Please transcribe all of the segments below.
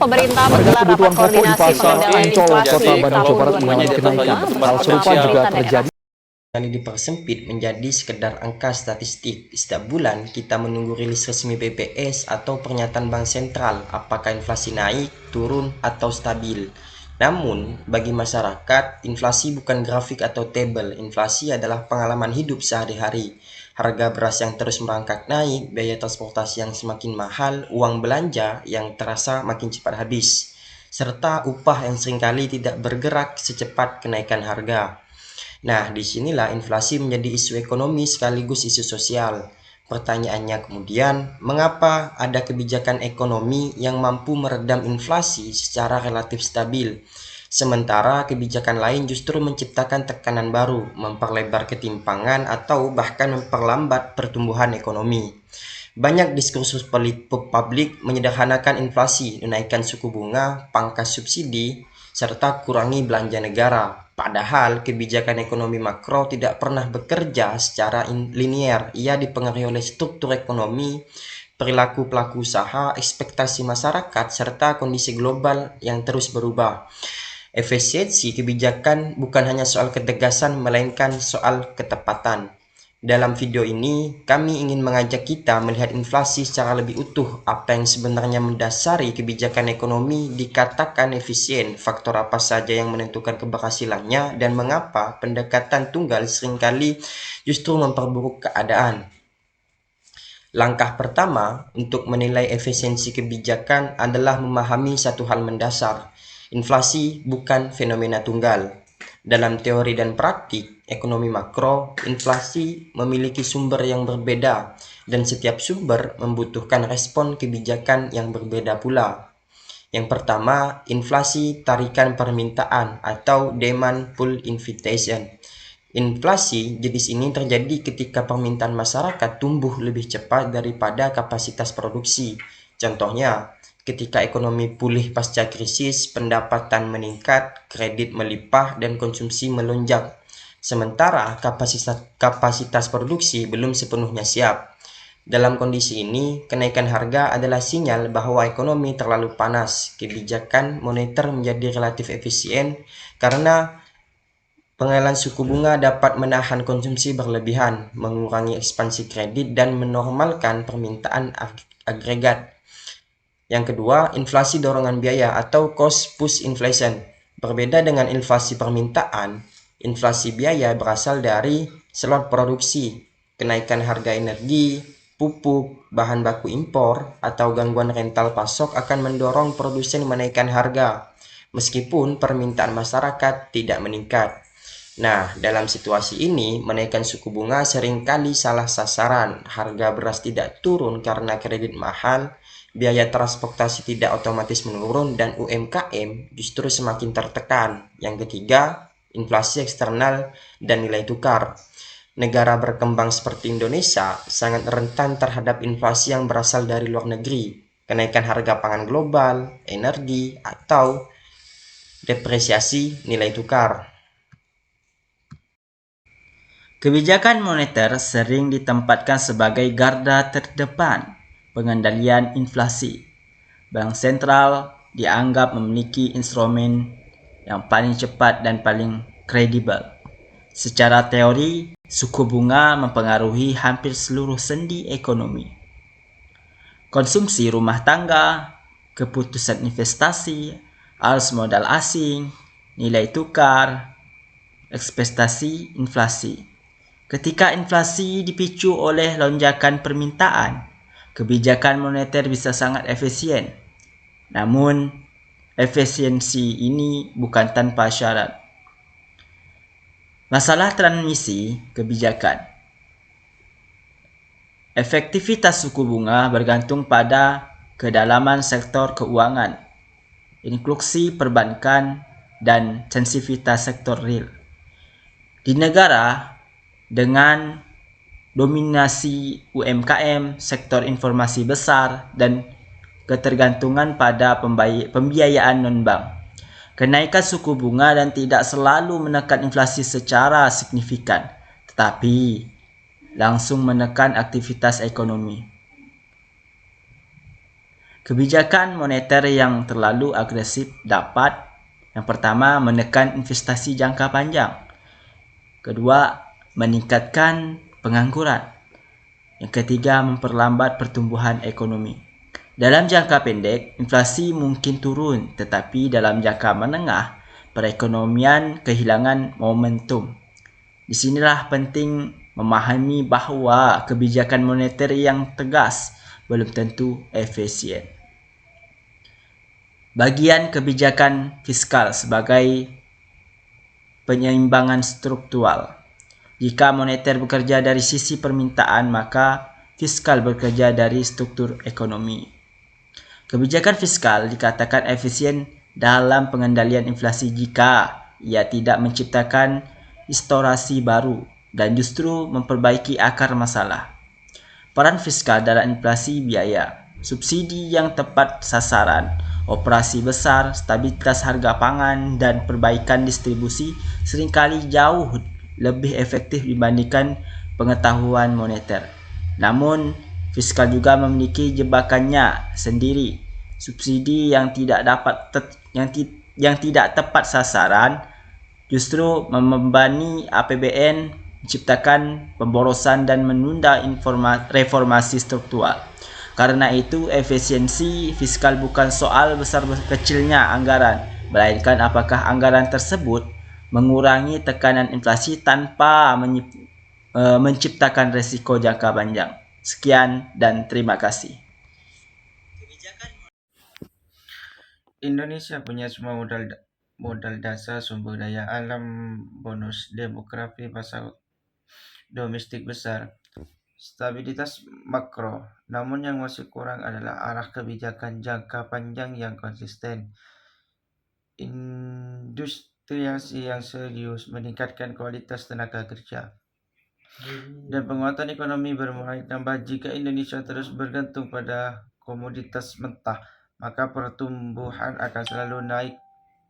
pemerintah Harga menggelar rapat kebutuhan pokok di koordinasi pasar pengendalian Ancol, inflasi Kota Bandung, Jawa tahun Barat mengalami 2023 kenaikan. Hal bersama serupa juga pemerintah daerah. terjadi. Kali dipersempit menjadi sekedar angka statistik. Setiap bulan kita menunggu rilis resmi BPS atau pernyataan Bank Sentral apakah inflasi naik, turun, atau stabil. Namun, bagi masyarakat, inflasi bukan grafik atau tabel. Inflasi adalah pengalaman hidup sehari-hari. Harga beras yang terus merangkak naik, biaya transportasi yang semakin mahal, uang belanja yang terasa makin cepat habis, serta upah yang seringkali tidak bergerak secepat kenaikan harga. Nah, disinilah inflasi menjadi isu ekonomi sekaligus isu sosial. Pertanyaannya kemudian, mengapa ada kebijakan ekonomi yang mampu meredam inflasi secara relatif stabil, sementara kebijakan lain justru menciptakan tekanan baru, memperlebar ketimpangan, atau bahkan memperlambat pertumbuhan ekonomi? Banyak diskursus publik menyederhanakan inflasi, menaikkan suku bunga, pangkas subsidi, serta kurangi belanja negara. Padahal kebijakan ekonomi makro tidak pernah bekerja secara linier. Ia dipengaruhi oleh struktur ekonomi, perilaku pelaku usaha, ekspektasi masyarakat, serta kondisi global yang terus berubah. Efisiensi kebijakan bukan hanya soal ketegasan, melainkan soal ketepatan. Dalam video ini, kami ingin mengajak kita melihat inflasi secara lebih utuh. Apa yang sebenarnya mendasari kebijakan ekonomi dikatakan efisien, faktor apa saja yang menentukan keberhasilannya, dan mengapa pendekatan tunggal seringkali justru memperburuk keadaan. Langkah pertama untuk menilai efisiensi kebijakan adalah memahami satu hal mendasar. Inflasi bukan fenomena tunggal. Dalam teori dan praktik ekonomi makro, inflasi memiliki sumber yang berbeda, dan setiap sumber membutuhkan respon kebijakan yang berbeda pula. Yang pertama, inflasi tarikan permintaan atau demand pull inflation. Inflasi jenis ini terjadi ketika permintaan masyarakat tumbuh lebih cepat daripada kapasitas produksi. Contohnya, ketika ekonomi pulih pasca krisis, pendapatan meningkat, kredit melimpah, dan konsumsi melonjak. Sementara kapasitas produksi belum sepenuhnya siap. Dalam kondisi ini, kenaikan harga adalah sinyal bahwa ekonomi terlalu panas. Kebijakan moneter menjadi relatif efisien karena pengalihan suku bunga dapat menahan konsumsi berlebihan, mengurangi ekspansi kredit, dan menormalkan permintaan agregat. Yang kedua, inflasi dorongan biaya atau cost push inflation. Berbeda dengan inflasi permintaan, inflasi biaya berasal dari slot produksi. Kenaikan harga energi, pupuk, bahan baku impor, atau gangguan rental pasok akan mendorong produsen menaikkan harga, meskipun permintaan masyarakat tidak meningkat. Nah, dalam situasi ini, menaikkan suku bunga seringkali salah sasaran. Harga beras tidak turun karena kredit mahal, biaya transportasi tidak otomatis menurun, dan UMKM justru semakin tertekan. Yang ketiga, inflasi eksternal dan nilai tukar. Negara berkembang seperti Indonesia sangat rentan terhadap inflasi yang berasal dari luar negeri, kenaikan harga pangan global, energi, atau depresiasi nilai tukar. Kebijakan moneter sering ditempatkan sebagai garda terdepan pengendalian inflasi. Bank sentral dianggap memiliki instrumen yang paling cepat dan paling kredibel. Secara teori, suku bunga mempengaruhi hampir seluruh sendi ekonomi. Konsumsi rumah tangga, keputusan investasi, arus modal asing, nilai tukar, ekspektasi inflasi. Ketika inflasi dipicu oleh lonjakan permintaan, kebijakan moneter bisa sangat efisien. Namun, efisiensi ini bukan tanpa syarat. Masalah transmisi kebijakan. Efektivitas suku bunga bergantung pada kedalaman sektor keuangan, inklusi perbankan, dan sensitivitas sektor real. Di negara dengan dominasi UMKM, sektor informasi besar, dan ketergantungan pada pembiayaan non-bank, kenaikan suku bunga dan tidak selalu menekan inflasi secara signifikan, tetapi langsung menekan aktivitas ekonomi. Kebijakan moneter yang terlalu agresif dapat, yang pertama, menekan investasi jangka panjang. Kedua, meningkatkan pengangguran. Yang ketiga, memperlambat pertumbuhan ekonomi. Dalam jangka pendek, inflasi mungkin turun, tetapi dalam jangka menengah, perekonomian kehilangan momentum. Disinilah penting memahami bahawa kebijakan moneter yang tegas belum tentu efisien. Bagian kebijakan fiskal sebagai penyeimbangan struktural. Jika moneter bekerja dari sisi permintaan, maka fiskal bekerja dari struktur ekonomi. Kebijakan fiskal dikatakan efisien dalam pengendalian inflasi jika ia tidak menciptakan distorsi baru dan justru memperbaiki akar masalah. Peran fiskal dalam inflasi biaya, subsidi yang tepat sasaran, operasi besar, stabilitas harga pangan, dan perbaikan distribusi seringkali jauh lebih efektif dibandingkan pengetahuan moneter. Namun, fiskal juga memiliki jebakannya sendiri. Subsidi yang tidak tepat sasaran justru membebani APBN, menciptakan pemborosan dan menunda reformasi struktural. Karena itu, efisiensi fiskal bukan soal besar kecilnya anggaran, melainkan apakah anggaran tersebut mengurangi tekanan inflasi tanpa menciptakan risiko jangka panjang. Sekian dan terima kasih. Indonesia punya semua modal dasar, sumber daya alam, bonus demografi, pasar domestik besar, stabilitas makro. Namun yang masih kurang adalah arah kebijakan jangka panjang yang konsisten. Industrialisasi yang serius, meningkatkan kualitas tenaga kerja, dan penguatan ekonomi bermulai tambah. Jika Indonesia terus bergantung pada komoditas mentah, maka pertumbuhan akan selalu naik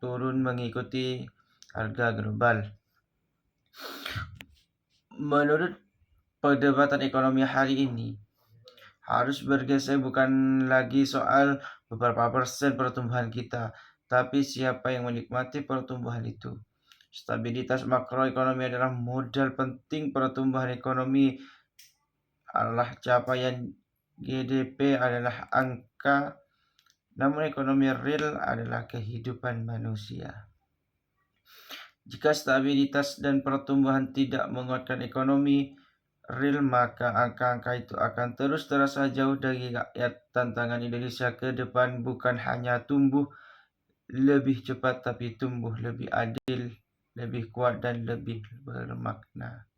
turun mengikuti harga global. Menurut perdebatan ekonomi hari ini, harus bergeser bukan lagi soal beberapa persen pertumbuhan kita, tapi siapa yang menikmati pertumbuhan itu. Stabilitas makroekonomi adalah modal penting. Pertumbuhan ekonomi adalah capaian GDP adalah angka, namun ekonomi real adalah kehidupan manusia. Jika stabilitas dan pertumbuhan tidak menguatkan ekonomi real, maka angka-angka itu akan terus terasa jauh dari rakyat. Tantangan Indonesia ke depan bukan hanya tumbuh lebih cepat, tapi tumbuh lebih adil, lebih kuat, dan lebih bermakna.